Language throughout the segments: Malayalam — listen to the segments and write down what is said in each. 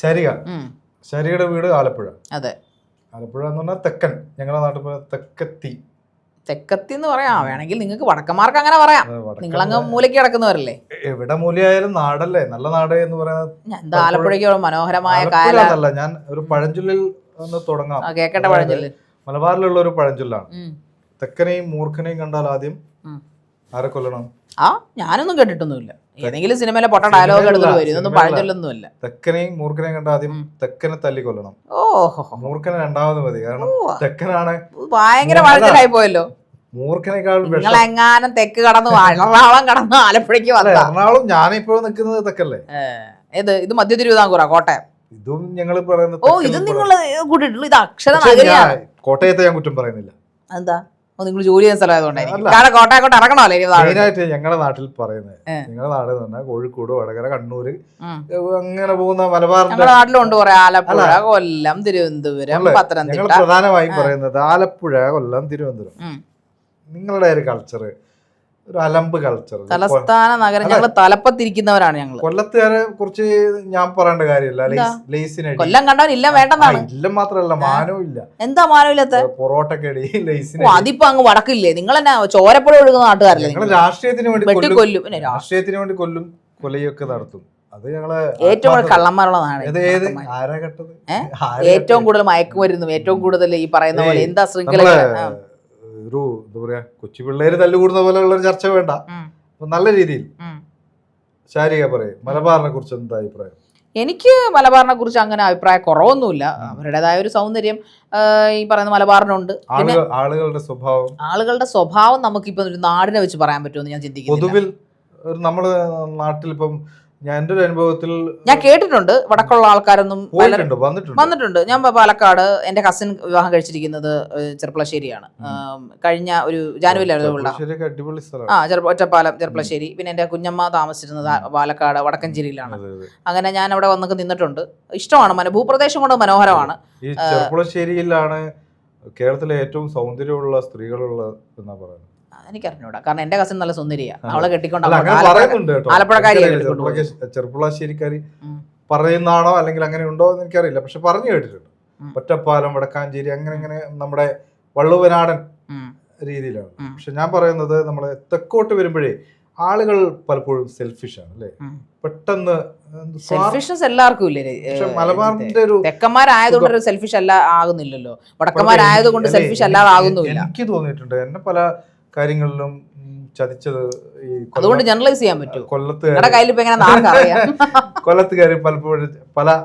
ശരിക ശരികയുടെ വീട് ആലപ്പുഴ. അതെ, ആലപ്പുഴ എന്ന് പറഞ്ഞാൽ തെക്കൻ, ഞങ്ങളുടെ നാട്ടിൽ തെക്കത്തി. തെക്കത്തി എന്ന് പറയാം, വേണമെങ്കിൽ നിങ്ങൾക്ക് വടക്കന്മാർക്ക് അങ്ങനെ പറയാം. നിങ്ങളങ്ങ് മൂലയ്ക്ക് കിടക്കുന്നവരല്ലേ. എവിടെ മൂലയായാലും നാടല്ലേ, നല്ല നാട് എന്ന് പറയുന്നത്. എന്താ ആലപ്പുഴയ്ക്ക് മനോഹരമായ കാലല്ല. ഞാൻ ഒരു പഴഞ്ചൊല്ലിൽ ഒന്ന് തുടങ്ങാം. കേക്കട്ടെ പഴഞ്ചൊല്ല്. മലബാറിലുള്ള ഒരു പഴഞ്ചൊല്ലാണ്. തെക്കനെയും മൂർഖനെയും കണ്ടാൽ ആദ്യം ആരെ കൊല്ലണം? ഞാനൊന്നും കേട്ടിട്ടൊന്നുമില്ല. ഏതെങ്കിലും സിനിമയിലെ പൊട്ട ഡയലോഗ് എടുത്തിട്ട് വരും. ഇതൊന്നും പഴഞ്ചൊല്ലൊന്നുമില്ല. തെക്കനെയും മൂർഖനെയും കണ്ട ആദ്യം തെക്കനെ തല്ലി കൊല്ലണം. മൂർഖനെ രണ്ടാമത് മതി. കാരണം തെക്കനാണ് ഭയങ്കര പഴഞ്ചൊല്ലായി പോയല്ലോ. മൂർഖനേക്കാൾ നിങ്ങളെങ്ങാനും തെക്ക് കടന്നു എറണാകുളം കടന്നു ആലപ്പുഴയ്ക്ക് വന്നു. എറണാകുളം ഞാനിപ്പോ നിൽക്കുന്നത് തെക്കല്ലേ. ഇത് മധ്യ തിരുവിതാംകൂറാ, കോട്ടയം. ഇതും ഞങ്ങൾ പറയുന്നത് ഇത് നിങ്ങൾ കൂട്ടിട്ടുള്ളൂ. ഇത് അക്ഷര നഗരിയാണ്. കോട്ടയത്തെ ഞാൻ കുറ്റം പറയുന്നില്ല. എന്താ നിങ്ങൾ ജോലി ചെയ്യുന്ന സ്ഥലമായതുകൊണ്ടായിരിക്കും. കാരണം കോട്ടയക്കോട്ട് ഇറങ്ങണമല്ലോ. മെയിനായിട്ട് ഞങ്ങളുടെ നാട്ടിൽ പറയുന്നത്, ഞങ്ങളുടെ നാട് എന്ന് പറഞ്ഞാൽ കോഴിക്കോട്, വടകര, കണ്ണൂര് അങ്ങനെ പോകുന്ന മലബാറിന്റെ നാട്ടിലുണ്ട് കുറെ. ആലപ്പുഴ, കൊല്ലം, തിരുവനന്തപുരം, പത്തനംതിട്ട. ഞങ്ങൾ പ്രധാനമായും പറയുന്നത് ആലപ്പുഴ, കൊല്ലം, തിരുവനന്തപുരം. നിങ്ങളുടെ ഒരു കൾച്ചർ ഒരു അലമ്പ് കൾച്ചർ. തലസ്ഥാന നഗരം. ഞങ്ങൾ തലപ്പത്തിരിക്കുന്നവരാണ്. ഞങ്ങൾ കൊല്ലത്തുകാരെ കുറിച്ച് ഞാൻ പറയേണ്ട കാര്യമില്ല. കൊല്ലം കണ്ടവൻ ഇല്ല വേണ്ടെന്നാണ്. ഇല്ല മാത്രല്ല, മാനവും ഇല്ല. എന്താ മാനവില്ലാത്ത? പൊറോട്ടക്കടി അതിപ്പോ അങ്ങ് വടക്കില്ലേ. നിങ്ങൾ തന്നെ ചോരപ്പുഴ ഒഴുകുന്ന നാട്ടുകാരല്ലേ. ഞങ്ങൾ രാഷ്ട്രീയത്തിന് വേണ്ടി കൊല്ലും. രാഷ്ട്രീയത്തിന് വേണ്ടി കൊല്ലും, കൊലയൊക്കെ നടത്തും. അത് ഞങ്ങള് ഏറ്റവും കൂടുതൽ കള്ളന്മാരുള്ള നാട്. ഏറ്റവും കൂടുതൽ മയക്കുമരുന്നും ഏറ്റവും കൂടുതൽ ഈ പറയുന്ന പോലെ എന്താ ശൃംഖല. ഒരു എന്താ പറയാ, കൊച്ചു പിള്ളേര് തല്ലുകൂടുന്ന പോലെയുള്ള ഒരു ചർച്ച വേണ്ട. നല്ല രീതിയിൽ ശാരിക പറയും. മലബാറിനെ കുറിച്ച് എന്താ അഭിപ്രായം? എനിക്ക് മലബാറിനെ കുറിച്ച് അങ്ങനെ അഭിപ്രായ കുറവൊന്നുമില്ല. അവരുടേതായ ഒരു സൗന്ദര്യം ഈ പറയുന്ന മലബാറിനുണ്ട്. ആളുകളുടെ സ്വഭാവം നമുക്കിപ്പോ ഒരു നാടിനെ വെച്ച് പറയാൻ പറ്റുമെന്ന് ഞാൻ ചിന്തിക്കുന്നു. പൊതുവിൽ നമ്മള് നാട്ടിൽ ഇപ്പം എന്റെ ഒരു അനുഭവത്തിൽ ഞാൻ കേട്ടിട്ടുണ്ട്, വടക്കുള്ള ആൾക്കാരൊന്നും വന്നിട്ടുണ്ട്. ഞാൻ പാലക്കാട്, എന്റെ കസിൻ വിവാഹം കഴിച്ചിരിക്കുന്നത് ചെർപ്പളശ്ശേരിയാണ്. കഴിഞ്ഞ ഒരു ജാനുവരിയിലായിരുന്നു. ഒറ്റപ്പാലം, ചെർപ്പളശ്ശേരി. പിന്നെ എന്റെ കുഞ്ഞമ്മ താമസിച്ചിരുന്നത് പാലക്കാട് വടക്കഞ്ചേരിയിലാണ്. അങ്ങനെ ഞാൻ അവിടെ വന്നൊക്കെ നിന്നിട്ടുണ്ട്. ഇഷ്ടമാണ്. ഭൂപ്രദേശം കൊണ്ട് മനോഹരമാണ്. ഈ ചെർപ്പളശ്ശേരിയിലാണ് കേരളത്തിലെ ഏറ്റവും സൗന്ദര്യമുള്ള സ്ത്രീകളുള്ള എന്നാ പറയുന്നത്. എനിക്കറിഞ്ഞൂടാ, കാരണം എന്റെ കസിൻ നല്ല സുന്ദരിയാണ്. അവളെ കെട്ടിക്കൊണ്ട് ചെറുപ്പുളശ്ശേരിക്കാരി പറയുന്നതാണോ അല്ലെങ്കിൽ അങ്ങനെ ഉണ്ടോ എന്ന് എനിക്കറിയില്ല. പക്ഷെ പറഞ്ഞു കേട്ടിട്ടുണ്ട്. ഒറ്റപ്പാലം, വടക്കാഞ്ചേരി, അങ്ങനെ അങ്ങനെ നമ്മുടെ വള്ളുവനാടൻ രീതിയിലാണ്. പക്ഷെ ഞാൻ പറയുന്നത് നമ്മള് തെക്കോട്ട് വരുമ്പോഴേ ആളുകൾ പലപ്പോഴും സെൽഫിഷാണ് അല്ലേ. പെട്ടെന്ന് സെൽഫിഷ്നസ് എല്ലാവർക്കും ഇല്ലേ. മലബാറിന്റെ ഒരു തെക്കന്മാരായതുകൊണ്ട് ഒരു സെൽഫിഷ് അല്ല ആകുന്നില്ലല്ലോ, വടക്കന്മാരായതുകൊണ്ട് സെൽഫിഷ് അല്ലാതെ ആകുന്നില്ല. എനിക്ക് തോന്നിയിട്ടുണ്ട് എന്നെ പല കാര്യങ്ങളിലും ചതിച്ചത്. അതുകൊണ്ട് ജനറലൈസ് ചെയ്യാൻ പറ്റും. കൊല്ലത്തുകാര് പലപ്പോഴും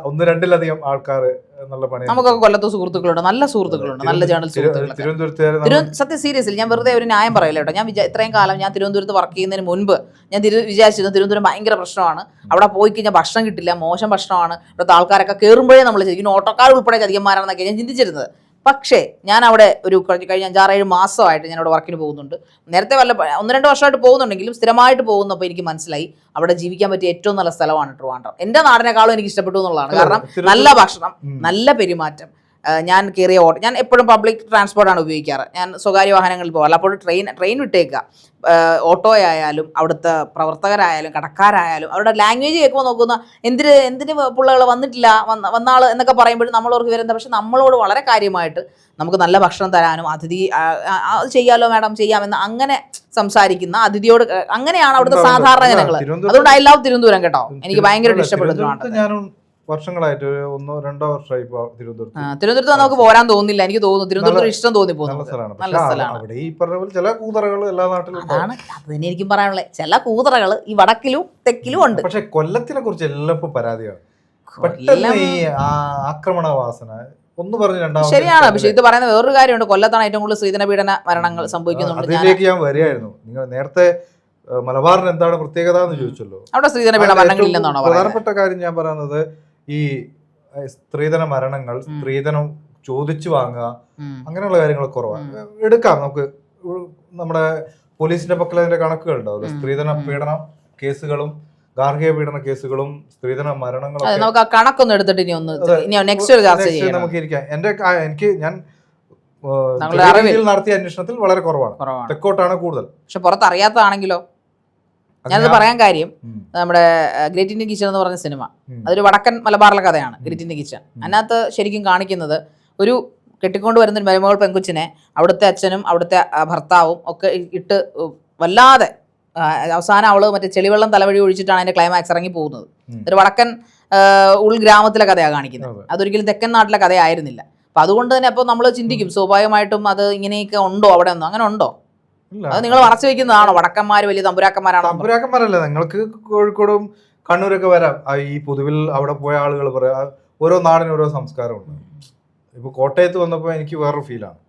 ഒന്ന് രണ്ടിലധികം ആൾക്കാർ നല്ല പണി. നമുക്കൊക്കെ കൊല്ലത്ത് സുഹൃത്തുക്കളുണ്ട്, നല്ല സുഹൃത്തുക്കളുണ്ട്, നല്ല ജേണൽ സുഹൃത്തുക്കളൊക്കെ. സത്യം സീരിയസ്ലി ഞാൻ വെറുതെ ഒരു ന്യായം പറയില്ല കേട്ടോ. ഞാൻ ഇത്രയും കാലം ഞാൻ തിരുവനന്തപുരത്ത് വർക്ക് ചെയ്യുന്നതിന് മുൻപ് ഞാൻ വിചാരിച്ചിരുന്നു തിരുവനന്തപുരം ഭയങ്കര പ്രശ്നമാണ്, അവിടെ പോയി കഴിഞ്ഞാൽ ഭക്ഷണം കിട്ടില്ല, മോശം ഭക്ഷണമാണ്, ഇവിടുത്തെ ആൾക്കാരൊക്കെ കയറുമ്പോഴേ നമ്മൾ ഇങ്ങനെ ഓട്ടോക്കാർ ഉൾപ്പെടെ ചതിയന്മാരാണെന്നൊക്കെ ഞാൻ ചിന്തിച്ചിരുന്നത്. പക്ഷേ ഞാൻ അവിടെ ഒരു കഴിഞ്ഞ 5-6 മാസമായിട്ട് ഞാൻ അവിടെ വർക്കിന് പോകുന്നുണ്ട്. നേരത്തെ 1-2 വർഷമായിട്ട് പോകുന്നുണ്ടെങ്കിലും സ്ഥിരമായിട്ട് പോകുന്നപ്പോൾ എനിക്ക് മനസ്സിലായി അവിടെ ജീവിക്കാൻ പറ്റിയ ഏറ്റവും നല്ല സ്ഥലമാണ് ട്രിവാൻഡ്രം. എൻ്റെ നാടിനേക്കാളും എനിക്ക് ഇഷ്ടപ്പെട്ടു എന്നുള്ളതാണ്. കാരണം നല്ല ഭക്ഷണം, നല്ല പെരുമാറ്റം. ഞാൻ കയറിയ ഞാൻ എപ്പോഴും പബ്ലിക് ട്രാൻസ്പോർട്ടാണ് ഉപയോഗിക്കാറ്. ഞാൻ സ്വകാര്യ വാഹനങ്ങളിൽ പോകാറില്ല. അപ്പോൾ ട്രെയിൻ വിട്ടേക്കുക. ഓട്ടോ ആയാലും അവിടുത്തെ പ്രവർത്തകരായാലും കടക്കാരായാലും അവരുടെ ലാംഗ്വേജ് കേൾക്കുമ്പോൾ നോക്കുന്ന എന്തിന് പിള്ളകൾ വന്നിട്ടില്ല, വന്നാൾ എന്നൊക്കെ പറയുമ്പോഴും നമ്മളവർക്ക് വരുന്നത്. പക്ഷെ നമ്മളോട് വളരെ കാര്യമായിട്ട് നമുക്ക് നല്ല ഭക്ഷണം തരാനും അതിഥി ചെയ്യാലോ മാഡം ചെയ്യാമെന്ന് അങ്ങനെ സംസാരിക്കുന്ന അതിഥിയോട് അങ്ങനെയാണ് അവിടുത്തെ സാധാരണ ജനങ്ങൾ. അതുകൊണ്ട് ഐ ലവ് തിരുവനന്തപുരം കേട്ടോ. എനിക്ക് ഭയങ്കരമായിട്ട് ഇഷ്ടപ്പെടുന്നു. വർഷങ്ങളായിട്ട് 1-2 വർഷമായി തിരുവനന്തപുരത്ത് നമുക്ക് പോരാൻ തോന്നുന്നില്ല. എനിക്ക് തോന്നുന്നു തിരുവനന്തപുരം ഇഷ്ടം തോന്നിപ്പോ. നല്ല സ്ഥലമാണ്. അത് തന്നെ എനിക്കും പറയാനുള്ളത്. ചില കൂതറകൾ ഈ വടക്കിലും തെക്കിലും ഉണ്ട്. പക്ഷെ കൊല്ലത്തിനെ കുറിച്ച് എല്ലാം പരാതിയാണ്. ആക്രമണവാസന ഒന്ന് പറഞ്ഞു. ശരിയാണ്. പക്ഷെ ഇത് പറയുന്ന വേറൊരു കാര്യമുണ്ട്. കൊല്ലത്താണ് ഏറ്റവും കൂടുതൽ സ്ത്രീധന പീഡന മരണങ്ങൾ സംഭവിക്കുന്നുണ്ട്. അതിലേക്ക് ഞാൻ വരികയായിരുന്നു. നിങ്ങൾ നേരത്തെ മലബാറിന് എന്താണ് പ്രത്യേകത എന്ന് ചോദിച്ചല്ലോ. അവിടെ സ്ത്രീധന പീഡന മരണങ്ങൾ ഇല്ലെന്നാണോ? പ്രധാനപ്പെട്ട കാര്യം ഞാൻ പറയുന്നത് ഈ സ്ത്രീധന മരണങ്ങൾ, സ്ത്രീധനം ചോദിച്ചു വാങ്ങുക, അങ്ങനെയുള്ള കാര്യങ്ങൾ കുറവാണ്. എടുക്കാം നമുക്ക്. നമ്മുടെ പോലീസിന്റെ പക്കൽ അതിന്റെ കണക്കുകൾ ഉണ്ടാവില്ല. സ്ത്രീധന പീഡന കേസുകളും ഗാർഹിക പീഡന കേസുകളും സ്ത്രീധന മരണങ്ങളും നമുക്ക് ആ കണക്കൊന്നും എടുത്തിട്ട് നമുക്ക് ഇരിക്കാം. ഞാൻ നടത്തിയ അന്വേഷണത്തിൽ വളരെ കുറവാണ്. തെക്കോട്ടാണ് കൂടുതൽ. പക്ഷെ പുറത്തറിയാത്തതാണെങ്കിലോ ഞാനത് പറയാൻ കാര്യം നമ്മുടെ ഗ്രേറ്റ് ഇന്ത്യൻ കിച്ചൺ എന്ന് പറഞ്ഞ സിനിമ, അതൊരു വടക്കൻ മലബാറിലെ കഥയാണ് ഗ്രേറ്റ് ഇന്ത്യൻ കിച്ചൺ. അതിനകത്ത് ശരിക്കും കാണിക്കുന്നത് ഒരു കെട്ടിക്കൊണ്ട് വരുന്ന ഒരു മരുമകൾ പെൺകുച്ചിനെ അവിടുത്തെ അച്ഛനും അവിടുത്തെ ഭർത്താവും ഒക്കെ ഇട്ട് വല്ലാതെ അവസാനം അവള് മറ്റേ ചെളിവെള്ളം തലവഴി ഒഴിച്ചിട്ടാണ് അതിന്റെ ക്ലൈമാക്സ് ഇറങ്ങി പോകുന്നത്. ഒരു വടക്കൻ ഉൾഗ്രാമത്തിലെ കഥയാണ് കാണിക്കുന്നത്. അതൊരിക്കലും തെക്കൻ നാട്ടിലെ കഥയായിരുന്നില്ല. അപ്പൊ അതുകൊണ്ട് തന്നെ അപ്പോൾ നമ്മൾ ചിന്തിക്കും സ്വാഭാവികമായിട്ടും അത് ഇങ്ങനെയൊക്കെ ഉണ്ടോ അവിടെ ഒന്നും, അങ്ങനെ ഉണ്ടോ? അത് നിങ്ങൾ മറച്ചു വെക്കുന്നതാണോ? വടക്കന്മാര് വലിയ തമ്പുരാക്കന്മാരാണോ? തമ്പുരാക്കന്മാരല്ല, നിങ്ങൾക്ക് കോഴിക്കോടും കണ്ണൂരൊക്കെ വരാം. ഈ പൊതുവിൽ അവിടെ പോയ ആളുകൾ പറയാം ഓരോ നാടിനും ഓരോ സംസ്കാരമുണ്ട്. ഇപ്പൊ കോട്ടയത്ത് വന്നപ്പോ എനിക്ക് വേറൊരു ഫീലാണ്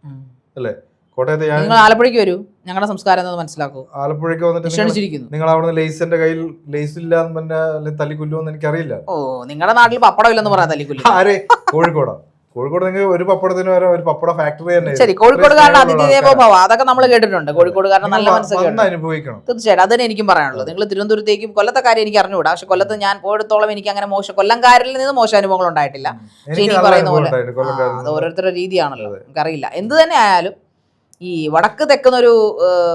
അല്ലേ. കോട്ടയത്ത് നിങ്ങൾ ആലപ്പുഴയ്ക്ക് വരൂ, ഞങ്ങളുടെ സംസ്കാരം എന്നത് മനസ്സിലാക്കൂ. ആലപ്പുഴയ്ക്ക് വന്നിട്ട് നിങ്ങൾ അവിടെ ലേസിന്റെ കയ്യിൽ ലേസ് ഇല്ലാന്ന് പറഞ്ഞാൽ തല്ലിക്കൊല്ലുമെന്ന് എനിക്കറിയില്ല. ഓ, നിങ്ങളുടെ നാട്ടിൽ പപ്പടം ഇല്ലെന്ന് പറയാൻ തല്ലിക്കൊല്ലു? ആരെ? കോഴിക്കോടാ. കോഴിക്കോട് നിങ്ങൾ ഒരു പപ്പടത്തിന് വരെ ഒരു പപ്പട ഫാക്ടറി തന്നെ. ശരി, കോഴിക്കോടുകാരൻ അതിഥിദേവോഭവ അതൊക്കെ നമ്മൾ കേട്ടിട്ടുണ്ട്. കോഴിക്കോടുകാരൻ നല്ല മനസ്സിലാക്കി അനുഭവിക്കണം. തീർച്ചയായിട്ടും അതിനെ എനിക്കും പറയാനുള്ളത്. നിങ്ങൾ തിരുവനന്തപുരത്തേക്കും കൊല്ലത്തെ കാര്യം എനിക്ക് അറിഞ്ഞുകൂടാ, പക്ഷെ കൊല്ലത്ത് ഞാൻ പോയിടത്തോളം എനിക്ക് അങ്ങനെ കൊല്ലംകാരിൽ നിന്ന് മോശം അനുഭവങ്ങൾ ഉണ്ടായിട്ടില്ല. പക്ഷെ എനിക്ക് പറയുന്ന പോലെ അത് ഓരോരുത്തരുടെ രീതിയാണല്ലോ, നമുക്കറിയില്ല. എന്ത് തന്നെ ആയാലും ഈ വടക്ക് തെക്കുന്നൊരു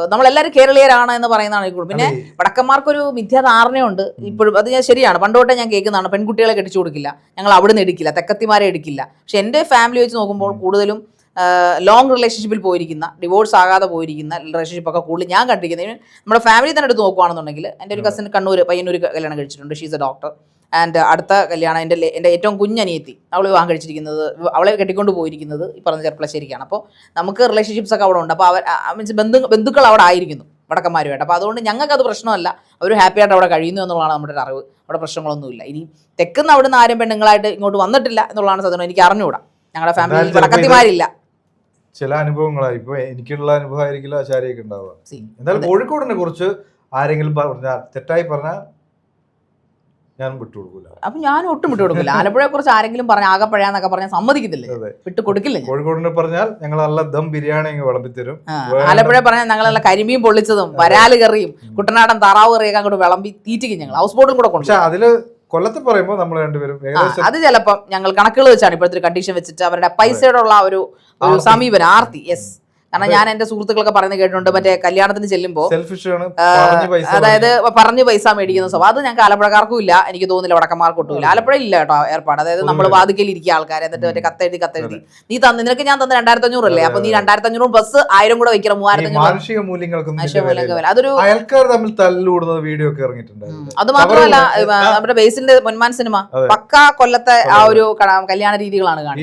നമ്മളെല്ലാവരും കേരളീയരാണ് എന്ന് പറയുന്നതാണ് ഈ. പിന്നെ വടക്കന്മാർക്കൊരു മിഥ്യാധാരണയുണ്ട് ഇപ്പോഴും. അത് ഞാൻ ശരിയാണ്, പണ്ടോട്ടെ ഞാൻ കേൾക്കുന്നതാണ്. പെൺകുട്ടികളെ കെട്ടിച്ചു കൊടുക്കില്ല, ഞങ്ങൾ അവിടുന്ന് എടുക്കില്ല, തെക്കത്തിമാരെ എടുക്കില്ല. പക്ഷെ എൻ്റെ ഫാമിലി വെച്ച് നോക്കുമ്പോൾ കൂടുതലും ലോങ് റിലേഷൻഷിപ്പിൽ പോയിരിക്കുന്ന, ഡിവോഴ്സ് ആകാതെ പോയിരിക്കുന്ന റിലേഷൻഷിപ്പൊക്കെ കൂടുതൽ ഞാൻ കണ്ടിരിക്കുന്നത്. നമ്മുടെ ഫാമിലി തന്നെ എടുത്ത് നോക്കുകയാണെന്നുണ്ടെങ്കിൽ എൻ്റെ ഒരു കസിൻ പയ്യന്നൂർ കല്യാണം കഴിച്ചിട്ടുണ്ട്. She's A doctor. ആൻഡ് അടുത്ത കല്യാണം എൻ്റെ ഏറ്റവും കുഞ്ഞനിയത്തി, അവൾ വിവാഹം കഴിച്ചിരിക്കുന്നത്, അവളെ കെട്ടിക്കൊണ്ട് പോയിരിക്കുന്നത് ഈ പറഞ്ഞ ചെർപ്പളശ്ശേരിക്കാണ്. അപ്പോൾ നമുക്ക് റിലേഷൻഷിപ്സ് ഒക്കെ അവിടെ ഉണ്ട്. അപ്പോൾ മീൻസ് ബന്ധുക്കൾ അവിടെ ആയിരിക്കുന്നു വടക്കന്മാരുമായിട്ട്. അപ്പോൾ അതുകൊണ്ട് ഞങ്ങൾക്ക് അത് പ്രശ്നമല്ല, അവർ ഹാപ്പി ആയിട്ട് അവിടെ കഴിയുന്നു എന്നുള്ളതാണ് നമ്മുടെ ഒരു അറിവ്. അവിടെ പ്രശ്നങ്ങളൊന്നുമില്ല. ഇനി തെക്കുന്ന അവിടുന്ന് ആരും പെണ്ണുങ്ങളായിട്ട് ഇങ്ങോട്ട് വന്നിട്ടില്ല എന്നുള്ളതാണ് സത്യം. എനിക്ക് അറിഞ്ഞുകൂടാ, ഞങ്ങളുടെ ഫാമിലിയിൽ വടക്കത്തിമാരില്ല. ചില അനുഭവങ്ങളായി ഇപ്പൊ എനിക്കുള്ള അനുഭവമായിരിക്കില്ല ആചാര്യക്ക് ഉണ്ടാവുക. എന്തായാലും കോഴിക്കോടിനെ കുറിച്ച് ആരെങ്കിലും പറഞ്ഞാൽ, തെറ്റായി പറഞ്ഞാൽ ഞാൻ വിട്ടുകൊടുക്കില്ല. അപ്പൊ ഞാൻ ഒട്ടും വിട്ടുകൊടുക്കില്ല. ആലപ്പുഴയെ കുറിച്ച് ആരെങ്കിലും പറഞ്ഞ ആകപ്പഴയാന്നൊക്കെ പറഞ്ഞാൽ സമ്മതിക്കത്തില്ലേ, വിട്ടു കൊടുക്കില്ല. കോഴിക്കോടിനെ പറഞ്ഞാൽ ഞങ്ങൾ നല്ല ദം ബിരിയാണി വിളമ്പിത്തരും. ആലപ്പുഴ പറഞ്ഞാൽ ഞങ്ങൾ നല്ല കരിമീൻ പൊള്ളിച്ചതും വരാല് കറിയും കുട്ടനാടൻ താറാവ് കറിയൊക്കെ അങ്ങോട്ട് വിളമ്പി തീറ്റിക്കും ഞങ്ങൾ. ഹൗസ് ബോട്ടും കൂടെ കൊണ്ട്. പക്ഷെ അതില് കൊല്ലത്ത് പറയുമ്പോൾ നമ്മൾ രണ്ടുപേരും അത് ചിലപ്പം ഞങ്ങൾ കണക്കുകൾ വെച്ചാണ് ഇപ്പോഴത്തെ ഒരു കണ്ടീഷൻ വെച്ചിട്ട് അവരുടെ പൈസയുടെ ഉള്ള ഒരു സമീപനം, ആർത്തി. യെസ്, കാരണം ഞാൻ എന്റെ സുഹൃത്തുക്കളൊക്കെ പറയുന്നത് കേട്ടിട്ടുണ്ട്, മറ്റേ കല്യാണത്തിന് ചെല്ലുമ്പോൾ അതായത് പറഞ്ഞ് പൈസ മേടിക്കുന്ന സ്വഭാവം. അത് ഞങ്ങൾക്ക് ആലപ്പുഴക്കാർക്കും ഇല്ല, എനിക്ക് തോന്നുന്നില്ല വടക്കന്മാർക്കും ഒട്ടുമില്ല. ആലപ്പുഴ ഇല്ല കേട്ടോ ഏർപ്പാട്. അതായത് നമ്മൾ വാതിക്കയിൽ ഇരിക്കുക ആൾക്കാർ, എന്നിട്ട് മറ്റേ കത്തെഴുതി നീ തന്നു, നിനക്ക് ഞാൻ തന്ന 2500 അല്ലേ, അപ്പൊ നീ 2500 ബസ് 1000 കൂടെ വെക്കണം, 3500. അതൊരു അത് മാത്രമല്ല നമ്മുടെ ബേസിന്റെ പൊന്മാൻ സിനിമ പക്ക കൊല്ലത്തെ ആ ഒരു കല്യാണ രീതികളാണ് കാണിക്കുന്നത്.